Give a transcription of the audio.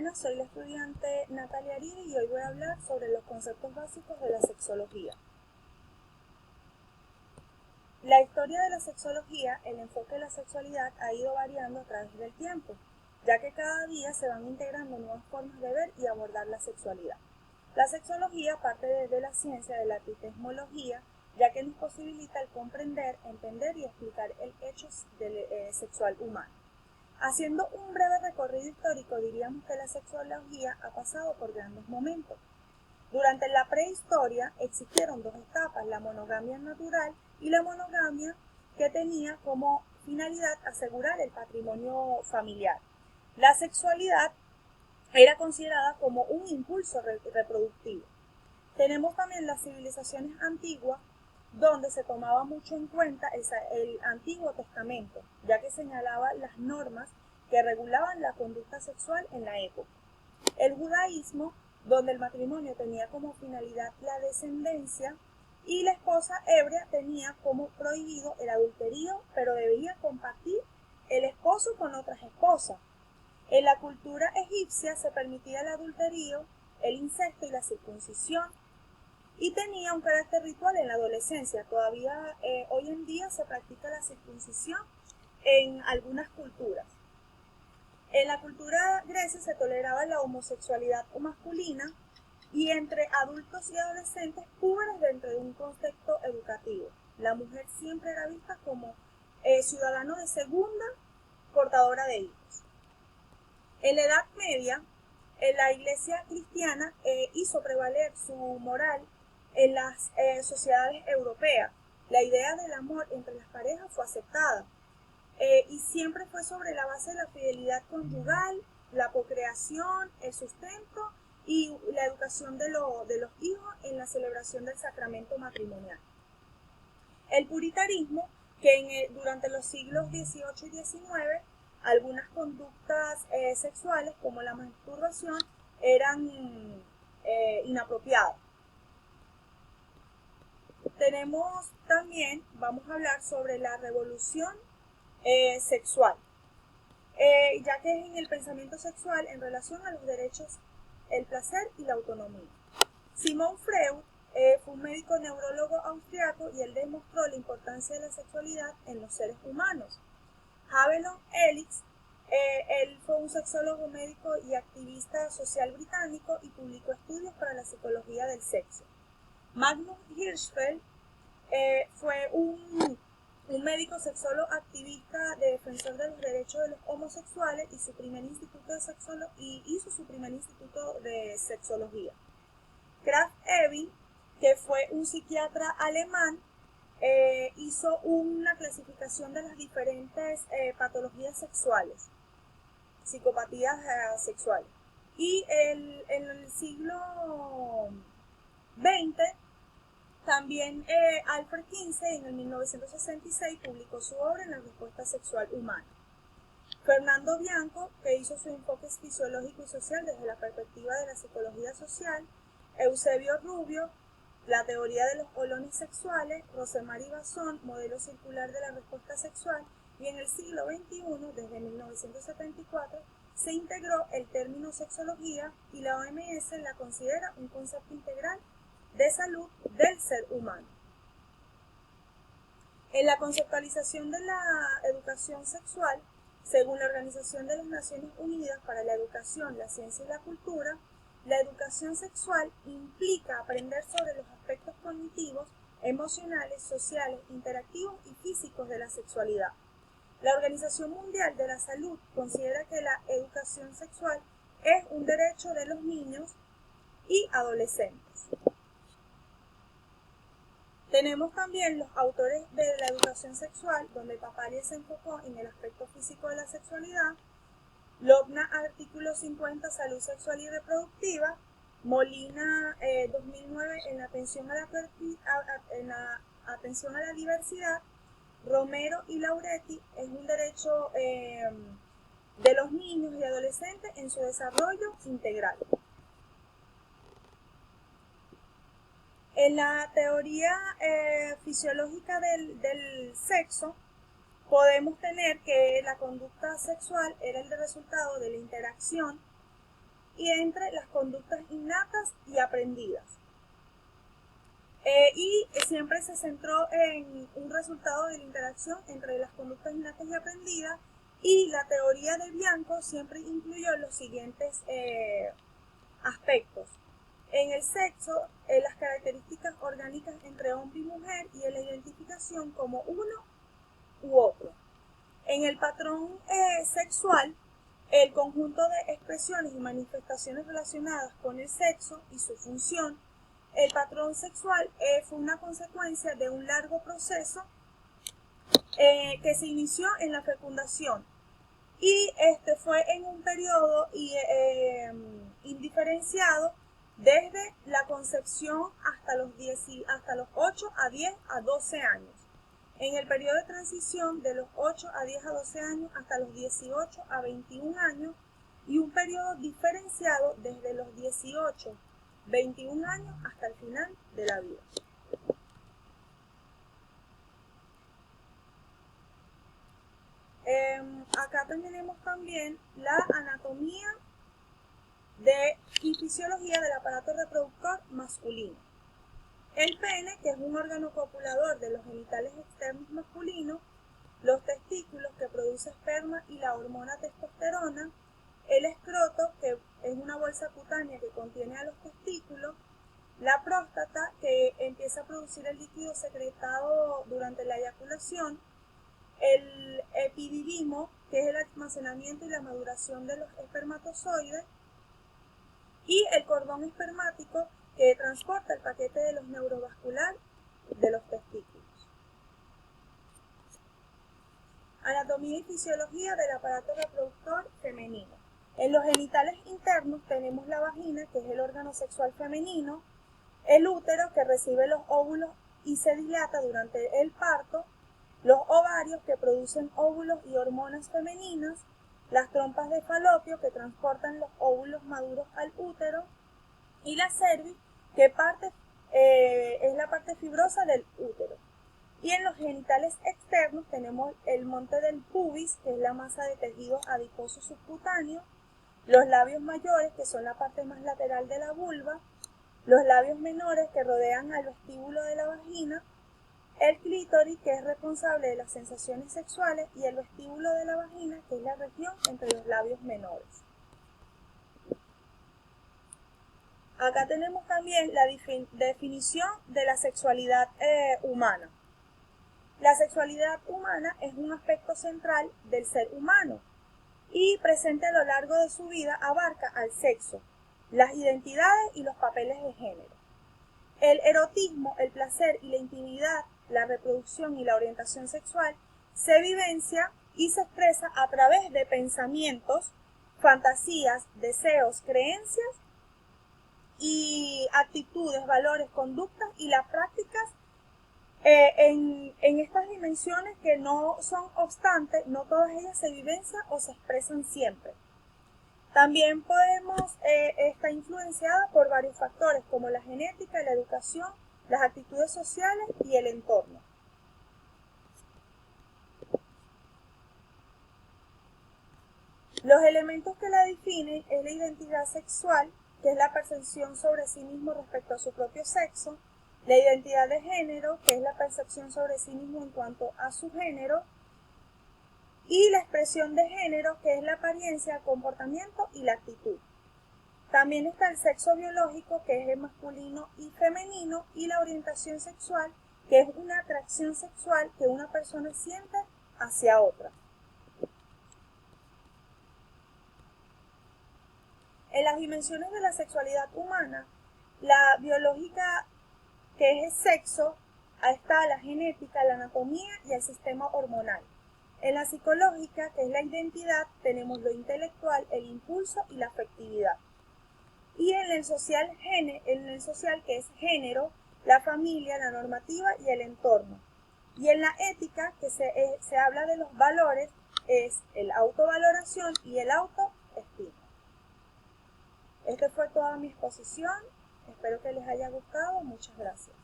Buenas, soy la estudiante Natalia Aridi y hoy voy a hablar sobre los conceptos básicos de la sexología. La historia de la sexología, el enfoque de la sexualidad ha ido variando a través del tiempo, ya que cada día se van integrando nuevas formas de ver y abordar la sexualidad. La sexología parte desde la ciencia de la epistemología, ya que nos posibilita el comprender, entender y explicar el hecho sexual humano. Haciendo un breve recorrido histórico, diríamos que la sexología ha pasado por grandes momentos. Durante la prehistoria existieron dos etapas, la monogamia natural y la monogamia que tenía como finalidad asegurar el patrimonio familiar. La sexualidad era considerada como un impulso reproductivo. Tenemos también las civilizaciones antiguas, donde se tomaba mucho en cuenta el Antiguo Testamento, ya que señalaba las normas que regulaban la conducta sexual en la época. El judaísmo, donde el matrimonio tenía como finalidad la descendencia, y la esposa hebrea tenía como prohibido el adulterio, pero debía compartir el esposo con otras esposas. En la cultura egipcia se permitía el adulterio, el incesto y la circuncisión, y tenía un carácter ritual en la adolescencia. Todavía hoy en día se practica la circuncisión en algunas culturas. En la cultura grecia se toleraba la homosexualidad masculina y entre adultos y adolescentes púberes dentro de un contexto educativo. La mujer siempre era vista como ciudadano de segunda, portadora de hijos. En la Edad Media, la Iglesia cristiana hizo prevaler su moral en las sociedades europeas. La idea del amor entre las parejas fue aceptada y siempre fue sobre la base de la fidelidad conyugal, la procreación, el sustento y la educación de los hijos en la celebración del sacramento matrimonial. El puritanismo, que durante los siglos XVIII y XIX, algunas conductas sexuales como la masturbación eran inapropiadas. Tenemos también, vamos a hablar sobre la revolución sexual, ya que es en el pensamiento sexual en relación a los derechos, el placer y la autonomía. Sigmund Freud fue un médico neurólogo austriaco y él demostró la importancia de la sexualidad en los seres humanos. Havelock Ellis, él fue un sexólogo médico y activista social británico y publicó estudios para la psicología del sexo. Magnus Hirschfeld fue un médico sexólogo activista defensor de los derechos de los homosexuales y hizo su primer instituto de sexología. Krafft Ebing, que fue un psiquiatra alemán, hizo una clasificación de las diferentes patologías sexuales, psicopatías sexuales. Y en el siglo XX, también Alfred Kinsey en el 1966 publicó su obra en la respuesta sexual humana. Fernando Bianco, que hizo su enfoque fisiológico y social desde la perspectiva de la psicología social. Eusebio Rubio, la teoría de los olones sexuales. Rosemary Basson, modelo circular de la respuesta sexual. Y en el siglo XXI, desde 1974, se integró el término sexología y la OMS la considera un concepto integral de salud del ser humano. En la conceptualización de la educación sexual, según la Organización de las Naciones Unidas para la Educación, la Ciencia y la Cultura, la educación sexual implica aprender sobre los aspectos cognitivos, emocionales, sociales, interactivos y físicos de la sexualidad. La Organización Mundial de la Salud considera que la educación sexual es un derecho de los niños y adolescentes. Tenemos también los autores de la educación sexual, donde Papalier se enfocó en el aspecto físico de la sexualidad, Lobna, artículo 50, salud sexual y reproductiva, Molina, 2009, en la atención a la diversidad, Romero y Lauretti, es un derecho de los niños y adolescentes en su desarrollo integral. En la teoría fisiológica del sexo, podemos tener que la conducta sexual era el resultado de la interacción y entre las conductas innatas y aprendidas. Y siempre se centró en un resultado de la interacción entre las conductas innatas y aprendidas, y la teoría de Bianco siempre incluyó los siguientes aspectos. En el sexo, las características orgánicas entre hombre y mujer y en la identificación como uno u otro. En el patrón sexual, el conjunto de expresiones y manifestaciones relacionadas con el sexo y su función. El patrón sexual fue una consecuencia de un largo proceso que se inició en la fecundación, y fue en un periodo indiferenciado desde la concepción hasta los 8 a 10 a 12 años. En el periodo de transición de los 8 a 10 a 12 años hasta los 18 a 21 años, y un periodo diferenciado desde los 18 21 años hasta el final de la vida. Acá tenemos también la anatomía y fisiología del aparato reproductor masculino. El pene, que es un órgano copulador de los genitales externos masculinos, los testículos, que produce esperma y la hormona testosterona, el escroto, que es una bolsa cutánea que contiene a los testículos, la próstata, que empieza a producir el líquido secretado durante la eyaculación, el epididimo, que es el almacenamiento y la maduración de los espermatozoides, y el cordón espermático, que transporta el paquete de los neurovascular de los testículos. Anatomía y fisiología del aparato reproductor femenino. En los genitales internos tenemos la vagina, que es el órgano sexual femenino, el útero, que recibe los óvulos y se dilata durante el parto, los ovarios, que producen óvulos y hormonas femeninas, las trompas de falopio, que transportan los óvulos maduros al útero, y la cervix, que es la parte fibrosa del útero. Y en los genitales externos tenemos el monte del pubis, que es la masa de tejido adiposo subcutáneo, los labios mayores, que son la parte más lateral de la vulva, los labios menores, que rodean al vestíbulo de la vagina, el clítoris, que es responsable de las sensaciones sexuales, y el vestíbulo de la vagina, que es la región entre los labios menores. Acá tenemos también la definición de la sexualidad humana. La sexualidad humana es un aspecto central del ser humano y presente a lo largo de su vida abarca al sexo, las identidades y los papeles de género. El erotismo, el placer y la intimidad, la reproducción y la orientación sexual se vivencia y se expresa a través de pensamientos, fantasías, deseos, creencias y actitudes, valores, conductas y las prácticas en estas dimensiones, que no son obstantes, no todas ellas se vivencian o se expresan siempre. También está influenciada por varios factores como la genética, la educación, las actitudes sociales y el entorno. Los elementos que la definen es la identidad sexual, que es la percepción sobre sí mismo respecto a su propio sexo, la identidad de género, que es la percepción sobre sí mismo en cuanto a su género, y la expresión de género, que es la apariencia, el comportamiento y la actitud. También está el sexo biológico, que es el masculino y femenino, y la orientación sexual, que es una atracción sexual que una persona siente hacia otra. En las dimensiones de la sexualidad humana, la biológica, que es el sexo, está la genética, la anatomía y el sistema hormonal. En la psicológica, que es la identidad, tenemos lo intelectual, el impulso y la afectividad. Y en el social, que es género, la familia, la normativa y el entorno. Y en la ética, que se habla de los valores, es el autovaloración y el autoestima. Esta fue toda mi exposición. Espero que les haya gustado. Muchas gracias.